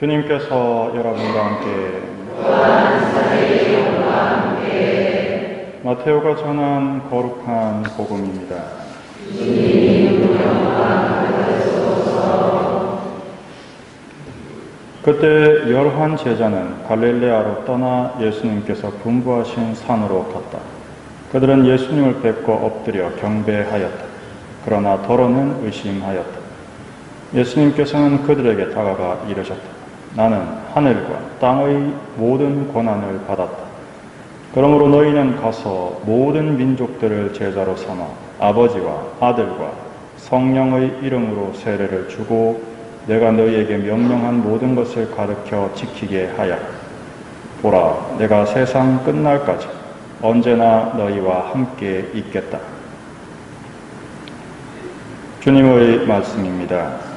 주님께서 여러분과 함께 마테오가 전한 거룩한 복음입니다. 그때 열한 제자는 갈릴레아로 떠나 예수님께서 분부하신 산으로 갔다. 그들은 예수님을 뵙고 엎드려 경배하였다. 그러나 더러는 의심하였다. 예수님께서는 그들에게 다가가 이르셨다. 나는 하늘과 땅의 모든 권한을 받았다. 그러므로 너희는 가서 모든 민족들을 제자로 삼아 아버지와 아들과 성령의 이름으로 세례를 주고 내가 너희에게 명령한 모든 것을 가르쳐 지키게 하여 보라, 내가 세상 끝날까지 언제나 너희와 함께 있겠다. 주님의 말씀입니다.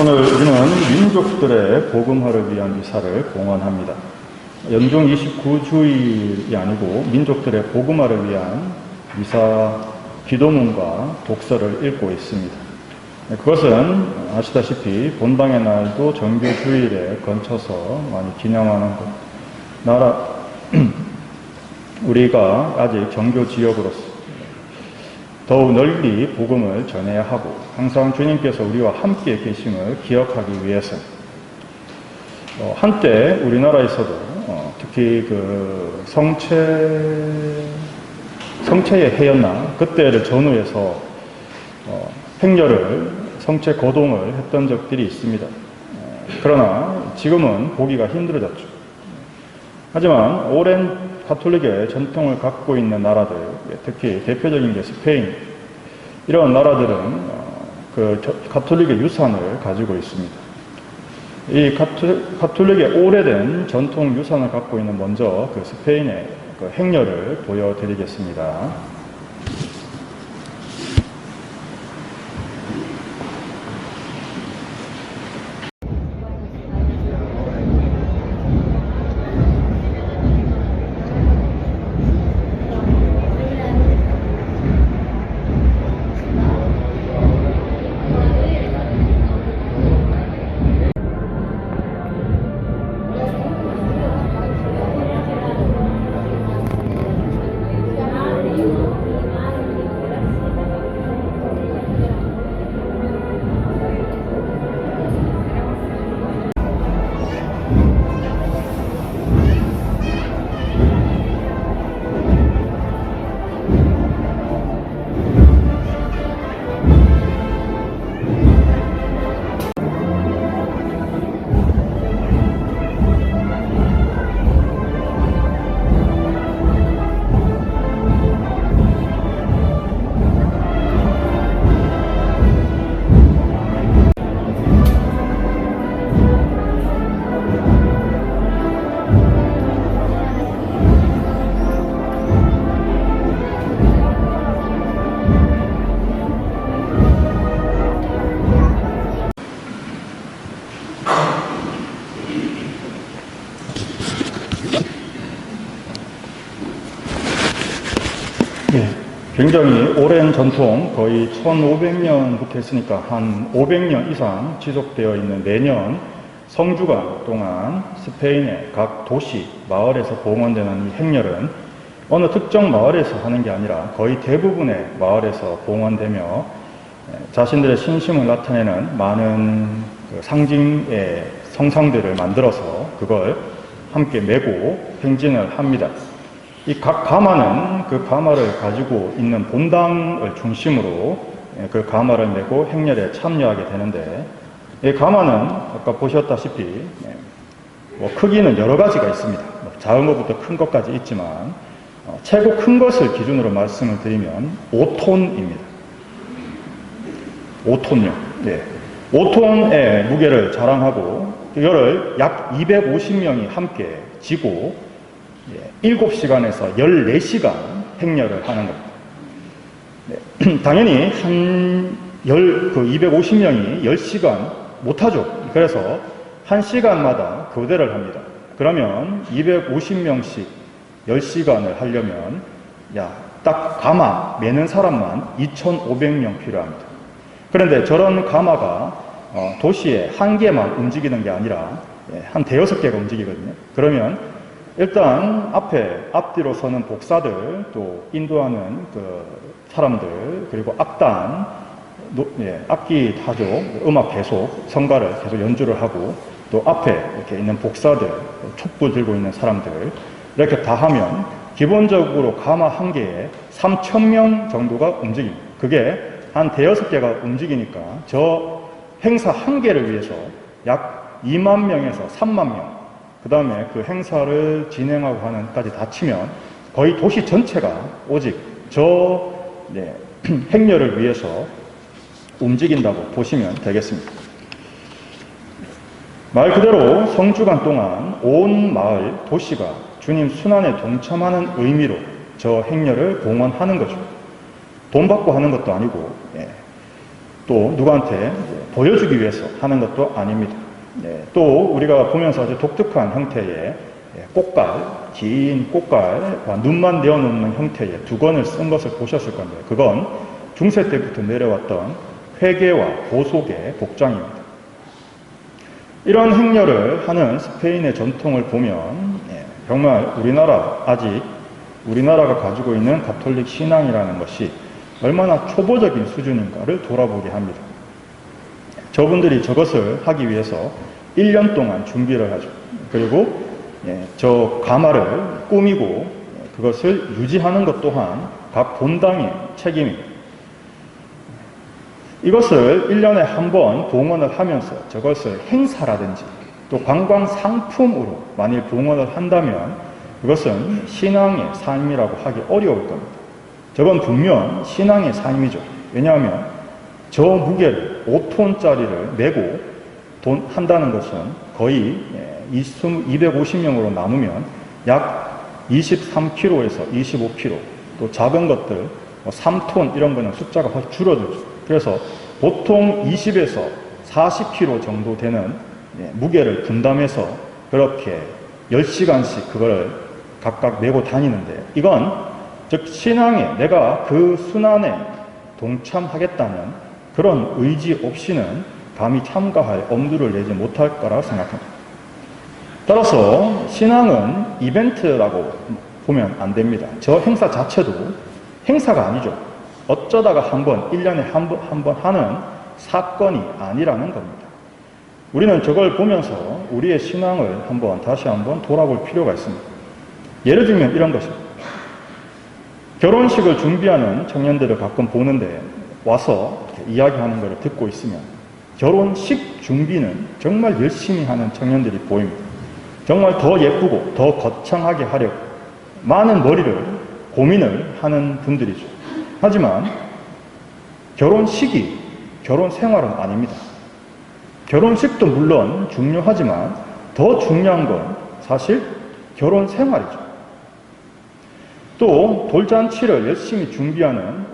오늘 우리는 민족들의 복음화를 위한 미사를 봉헌합니다. 연중 29주일이 아니고 민족들의 복음화를 위한 미사 기도문과 독서를 읽고 있습니다. 그것은 아시다시피 본당의 날도 정교주일에 걸쳐서 많이 기념하는 것. 우리가 아직 정교지역으로서 더욱 널리 복음을 전해야 하고 항상 주님께서 우리와 함께 계심을 기억하기 위해서 한때 우리나라에서도 특히 그 성체의 해였나 그때를 전후해서 행렬을 성체 거동을 했던 적들이 있습니다. 그러나 지금은 보기가 힘들어졌죠. 하지만 오랜 가톨릭의 전통을 갖고 있는 나라들, 특히 대표적인 게 스페인, 이런 나라들은 그 가톨릭의 유산을 가지고 있습니다. 이 가톨릭의 오래된 전통 유산을 갖고 있는 먼저 그 스페인의 그 행렬을 보여드리겠습니다. 굉장히 오랜 전통, 거의 1500년부터 했으니까 한 500년 이상 지속되어 있는 매년 성주간 동안 스페인의 각 도시, 마을에서 봉헌되는 이 행렬은 어느 특정 마을에서 하는 게 아니라 거의 대부분의 마을에서 봉헌되며 자신들의 신심을 나타내는 많은 그 상징의 성상들을 만들어서 그걸 함께 메고 행진을 합니다. 이 각 가마는 그 가마를 가지고 있는 본당을 중심으로 그 가마를 메고 행렬에 참여하게 되는데, 이 가마는 아까 보셨다시피 크기는 여러 가지가 있습니다. 작은 것부터 큰 것까지 있지만 최고 큰 것을 기준으로 말씀을 드리면 5톤입니다. 5톤요. 5톤의 무게를 자랑하고 이거를 약 250명이 함께 지고 7시간에서 14시간 행렬을 하는 겁니다. 당연히 한 그 250명이 10시간 못하죠. 그래서 1시간마다 교대를 합니다. 그러면 250명씩 10시간을 하려면 딱 가마 매는 사람만 2,500명 필요합니다. 그런데 저런 가마가 도시에 한 개만 움직이는 게 아니라 한 대여섯 개가 움직이거든요. 그러면 일단 앞뒤로 서는 복사들, 또 인도하는 그 사람들, 그리고 악단, 악기 타죠. 음악 계속, 성가를 계속 연주를 하고, 또 앞에 이렇게 있는 복사들, 촛불 들고 있는 사람들, 이렇게 다 하면 기본적으로 가마 한 개에 3,000명 정도가 움직입니다. 그게 한 대여섯 개가 움직이니까 저 행사 한 개를 위해서 약 2만 명에서 3만 명, 그 다음에 그 행사를 진행하고 하는까지 다 치면 거의 도시 전체가 오직 저 행렬을 위해서 움직인다고 보시면 되겠습니다. 말 그대로 성주간 동안 온 마을, 도시가 주님 순환에 동참하는 의미로 저 행렬을 봉헌하는 거죠. 돈 받고 하는 것도 아니고 또 누구한테 보여주기 위해서 하는 것도 아닙니다. 또 우리가 보면서 아주 독특한 형태의 꽃갈, 긴 꽃갈과 눈만 내어놓는 형태의 두건을 쓴 것을 보셨을 건데, 그건 중세 때부터 내려왔던 회계와 보속의 복장입니다. 이런 행렬을 하는 스페인의 전통을 보면 정말 우리나라가 가지고 있는 가톨릭 신앙이라는 것이 얼마나 초보적인 수준인가를 돌아보게 합니다. 저분들이 저것을 하기 위해서 1년 동안 준비를 하죠. 그리고 저 가마를 꾸미고 그것을 유지하는 것 또한 각 본당의 책임입니다. 이것을 1년에 한 번 봉헌을 하면서 저것을 행사라든지 또 관광 상품으로 만일 봉헌을 한다면 그것은 신앙의 삶이라고 하기 어려울 겁니다. 저건 분명 신앙의 삶이죠. 왜냐하면 저 무게를 5톤짜리를 메고 한다는 것은 거의 250명으로 나누면 약 23kg에서 25kg, 또 작은 것들 3톤 이런 거는 숫자가 확 줄어들죠. 그래서 보통 20에서 40kg 정도 되는 무게를 분담해서 그렇게 10시간씩 그걸 각각 메고 다니는데, 이건 즉 신앙에 내가 그 순환에 동참하겠다는 그런 의지 없이는 감히 참가할 엄두를 내지 못할 거라고 생각합니다. 따라서 신앙은 이벤트라고 보면 안 됩니다. 저 행사 자체도 행사가 아니죠. 어쩌다가 1년에 한 번 하는 사건이 아니라는 겁니다. 우리는 저걸 보면서 우리의 신앙을 다시 한번 돌아볼 필요가 있습니다. 예를 들면 이런 것입니다. 결혼식을 준비하는 청년들을 가끔 보는데 와서 이야기하는 것을 듣고 있으면 결혼식 준비는 정말 열심히 하는 청년들이 보입니다. 정말 더 예쁘고 더 거창하게 하려고 많은 고민을 하는 분들이죠. 하지만 결혼식이 결혼 생활은 아닙니다. 결혼식도 물론 중요하지만 더 중요한 건 사실 결혼 생활이죠. 또 돌잔치를 열심히 준비하는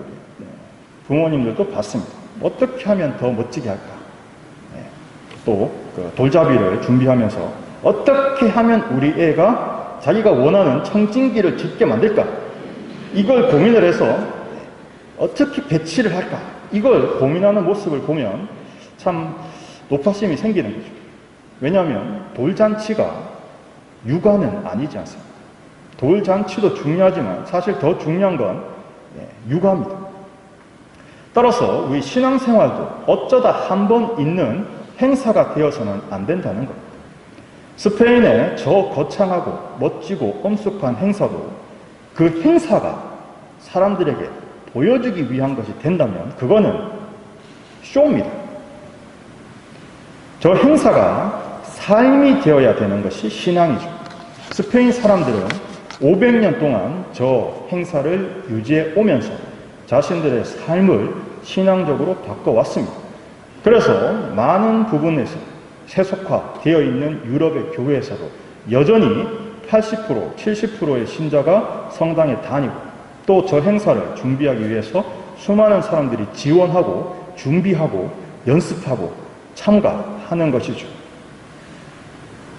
부모님들도 봤습니다. 어떻게 하면 더 멋지게 할까? 또 그 돌잡이를 준비하면서 어떻게 하면 우리 애가 자기가 원하는 청진기를 짓게 만들까? 이걸 고민을 해서 어떻게 배치를 할까? 이걸 고민하는 모습을 보면 참 높아심이 생기는 거죠. 왜냐하면 돌잔치가 육아는 아니지 않습니까? 돌잔치도 중요하지만 사실 더 중요한 건 육아입니다. 따라서 우리 신앙생활도 어쩌다 한 번 있는 행사가 되어서는 안 된다는 겁니다. 스페인의 저 거창하고 멋지고 엄숙한 행사도 그 행사가 사람들에게 보여주기 위한 것이 된다면 그거는 쇼입니다. 저 행사가 삶이 되어야 되는 것이 신앙이죠. 스페인 사람들은 500년 동안 저 행사를 유지해 오면서 자신들의 삶을 신앙적으로 바꿔왔습니다. 그래서 많은 부분에서 세속화되어 있는 유럽의 교회에서도 여전히 80%, 70%의 신자가 성당에 다니고 또 저 행사를 준비하기 위해서 수많은 사람들이 지원하고 준비하고 연습하고 참가하는 것이죠.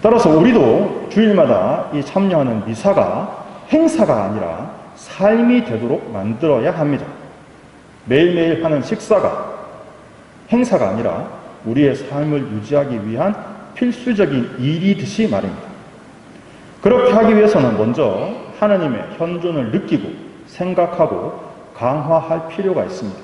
따라서 우리도 주일마다 이 참여하는 미사가 행사가 아니라 삶이 되도록 만들어야 합니다. 매일매일 하는 식사가 행사가 아니라 우리의 삶을 유지하기 위한 필수적인 일이듯이 말입니다. 그렇게 하기 위해서는 먼저 하나님의 현존을 느끼고 생각하고 강화할 필요가 있습니다.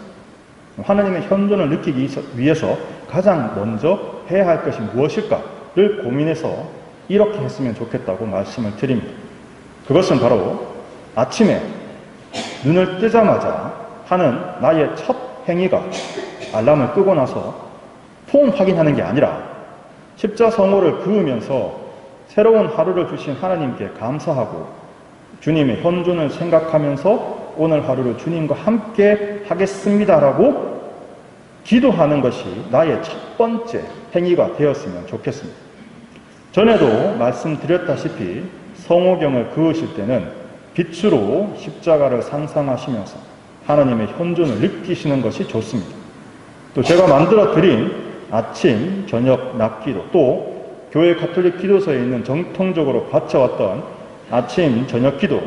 하나님의 현존을 느끼기 위해서 가장 먼저 해야 할 것이 무엇일까를 고민해서 이렇게 했으면 좋겠다고 말씀을 드립니다. 그것은 바로 아침에 눈을 뜨자마자 하는 나의 첫 행위가 알람을 끄고 나서 폰 확인하는 게 아니라 십자성호를 그으면서 새로운 하루를 주신 하나님께 감사하고 주님의 현존을 생각하면서 오늘 하루를 주님과 함께 하겠습니다라고 기도하는 것이 나의 첫 번째 행위가 되었으면 좋겠습니다. 전에도 말씀드렸다시피 성호경을 그으실 때는 빛으로 십자가를 상상하시면서 하나님의 현존을 느끼시는 것이 좋습니다. 또 제가 만들어 드린 아침, 저녁, 낮기도, 또 교회 가톨릭 기도서에 있는 정통적으로 바쳐왔던 아침, 저녁 기도,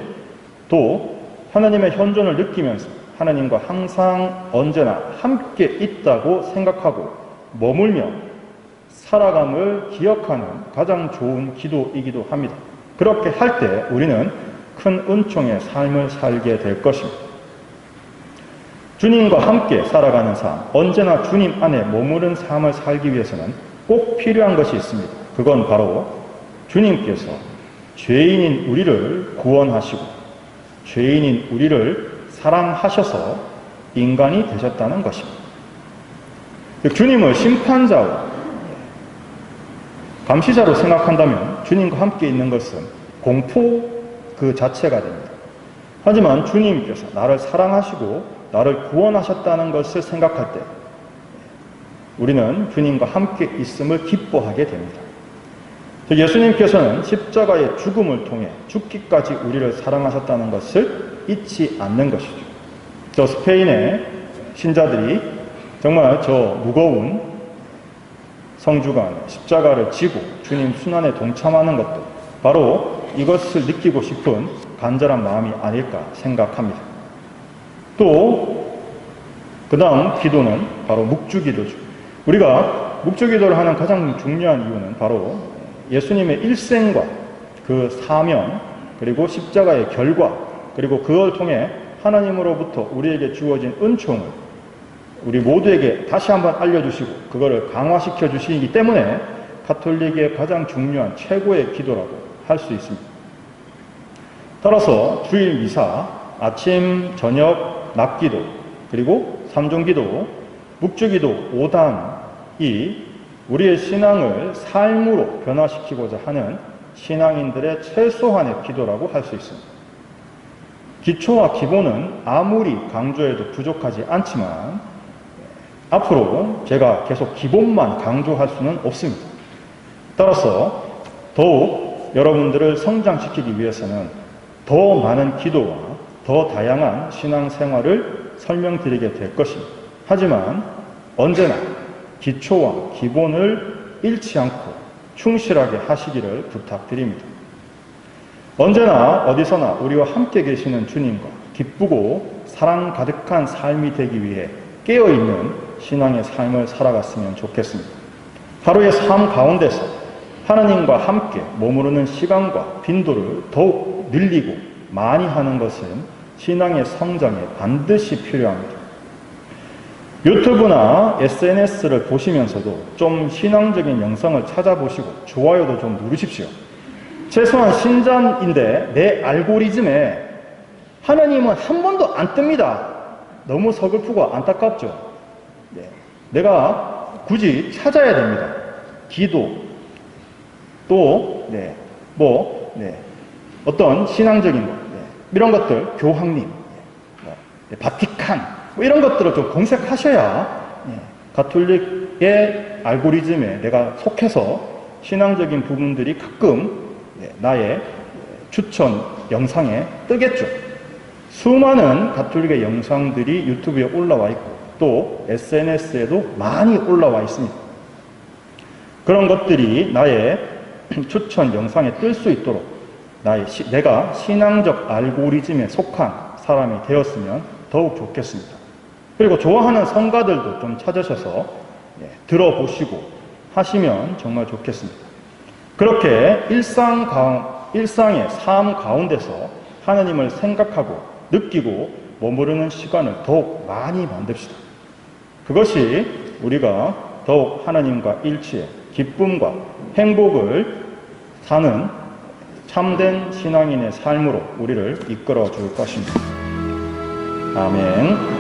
또 하나님의 현존을 느끼면서 하나님과 항상 언제나 함께 있다고 생각하고 머물며 살아감을 기억하는 가장 좋은 기도이기도 합니다. 그렇게 할 때 우리는 큰 은총의 삶을 살게 될 것입니다. 주님과 함께 살아가는 삶, 언제나 주님 안에 머무른 삶을 살기 위해서는 꼭 필요한 것이 있습니다. 그건 바로 주님께서 죄인인 우리를 구원하시고 죄인인 우리를 사랑하셔서 인간이 되셨다는 것입니다. 주님을 심판자와 감시자로 생각한다면 주님과 함께 있는 것은 공포 그 자체가 됩니다. 하지만 주님께서 나를 사랑하시고 나를 구원하셨다는 것을 생각할 때 우리는 주님과 함께 있음을 기뻐하게 됩니다. 예수님께서는 십자가의 죽음을 통해 죽기까지 우리를 사랑하셨다는 것을 잊지 않는 것이죠. 저 스페인의 신자들이 정말 저 무거운 성주간 십자가를 지고 주님 순환에 동참하는 것도 바로 이것을 느끼고 싶은 간절한 마음이 아닐까 생각합니다. 또 그 다음 기도는 바로 묵주기도죠. 우리가 묵주기도를 하는 가장 중요한 이유는 바로 예수님의 일생과 그 사명, 그리고 십자가의 결과, 그리고 그걸 통해 하나님으로부터 우리에게 주어진 은총을 우리 모두에게 다시 한번 알려주시고 그거를 강화시켜 주시기 때문에 가톨릭의 가장 중요한 최고의 기도라고 할 수 있습니다. 따라서 주일 미사, 아침, 저녁, 낮기도, 그리고 삼종기도, 묵주기도 5단이 우리의 신앙을 삶으로 변화시키고자 하는 신앙인들의 최소한의 기도라고 할 수 있습니다. 기초와 기본은 아무리 강조해도 부족하지 않지만 앞으로 제가 계속 기본만 강조할 수는 없습니다. 따라서 더욱 여러분들을 성장시키기 위해서는 더 많은 기도와 더 다양한 신앙생활을 설명드리게 될 것입니다. 하지만 언제나 기초와 기본을 잃지 않고 충실하게 하시기를 부탁드립니다. 언제나 어디서나 우리와 함께 계시는 주님과 기쁘고 사랑 가득한 삶이 되기 위해 깨어있는 신앙의 삶을 살아갔으면 좋겠습니다. 하루의 삶 가운데서 하나님과 함께 머무르는 시간과 빈도를 더욱 늘리고 많이 하는 것은 신앙의 성장에 반드시 필요합니다. 유튜브나 SNS를 보시면서도 좀 신앙적인 영상을 찾아보시고 좋아요도 좀 누르십시오. 최소한 신자인데 내 알고리즘에 하나님은 한 번도 안 뜹니다. 너무 서글프고 안타깝죠. 내가 굳이 찾아야 됩니다. 기도, 또 어떤 신앙적인 것, 이런 것들, 교황님, 바티칸, 이런 것들을 좀 검색하셔야 가톨릭의 알고리즘에 내가 속해서 신앙적인 부분들이 가끔 나의 추천 영상에 뜨겠죠. 수많은 가톨릭의 영상들이 유튜브에 올라와 있고 또 SNS에도 많이 올라와 있습니다. 그런 것들이 나의 추천 영상에 뜰 수 있도록 내가 신앙적 알고리즘에 속한 사람이 되었으면 더욱 좋겠습니다. 그리고 좋아하는 성가들도 좀 찾으셔서 들어보시고 하시면 정말 좋겠습니다. 그렇게 일상의 삶 가운데서 하나님을 생각하고 느끼고 머무르는 시간을 더욱 많이 만듭시다. 그것이 우리가 더욱 하나님과 일치해 기쁨과 행복을 사는 참된 신앙인의 삶으로 우리를 이끌어 줄 것입니다. 아멘.